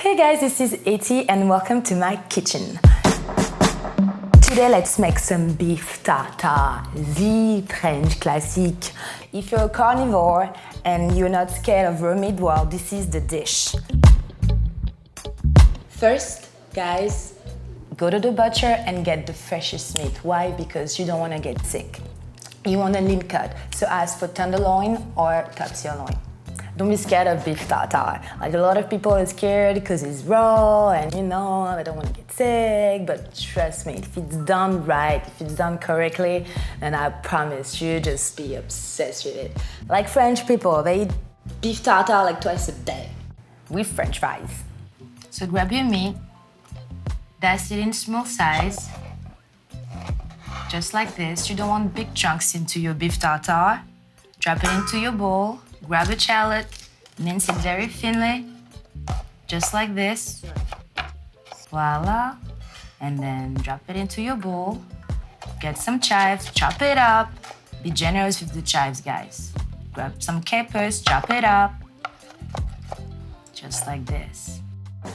Hey guys, this is Eti and welcome to my kitchen. Today let's make some beef tartare, the French classic. If you're a carnivore and you're not scared of raw meat, well, this is the dish. First, guys, go to the butcher and get the freshest meat. Why? Because you don't want to get sick. You want a lean cut, so ask for tenderloin or top sirloin. Don't be scared of beef tartare. Like a lot of people are scared because it's raw and they don't want to get sick, but trust me, if it's done right, if it's done correctly, then I promise you just be obsessed with it. Like French people, they eat beef tartare like twice a day with French fries. So grab your meat, dice it in small size, just like this. You don't want big chunks into your beef tartare. Drop it into your bowl. Grab a shallot, mince it very thinly, just like this. Voila. And then drop it into your bowl. Get some chives, chop it up. Be generous with the chives, guys. Grab some capers, chop it up. Just like this.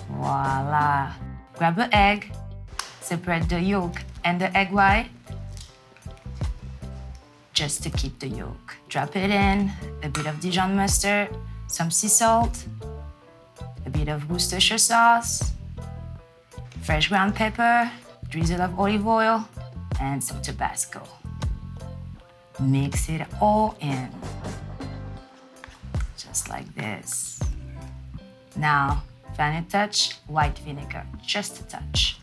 Voila. Grab an egg, separate the yolk and the egg white. Just to keep the yolk. Drop it in, a bit of Dijon Mustard, some sea salt, a bit of Worcestershire sauce, fresh ground pepper, drizzle of olive oil, and some Tabasco. Mix it all in, just like this. Now, final touch, white vinegar, just a touch.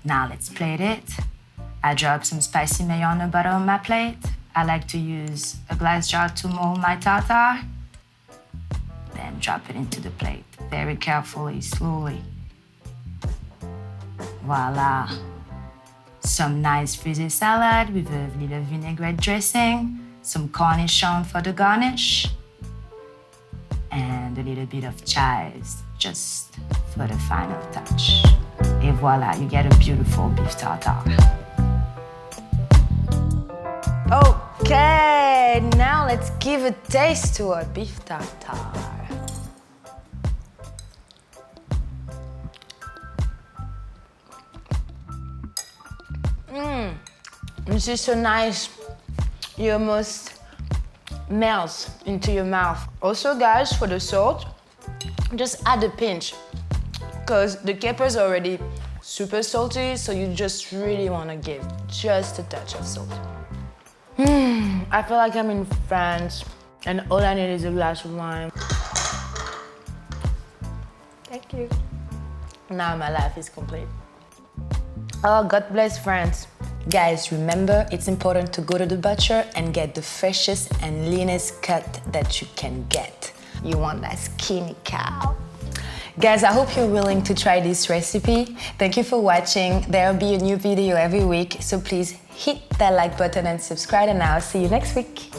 Now let's plate it. I drop some spicy mayo on the bottom of my plate. I like to use a glass jar to mold my tartare. Then drop it into the plate, very carefully, slowly. Voila. Some nice frizzy salad with a little vinaigrette dressing, some cornichon for the garnish, and a little bit of chives, just for the final touch. Et voila, you get a beautiful beef tartare. Okay, now let's give a taste to our beef tartare. This is so nice. You almost melt into your mouth. Also, guys, for the salt, just add a pinch because the capers are already super salty, so you just really want to give just a touch of salt. I feel like I'm in France and all I need is a glass of wine. Thank you. Now my life is complete. Oh, God bless France. Guys, remember, it's important to go to the butcher and get the freshest and leanest cut that you can get. You want that skinny cow. Guys, I hope you're willing to try this recipe. Thank you for watching. There'll be a new video every week, so please hit that like button and subscribe, and I'll see you next week.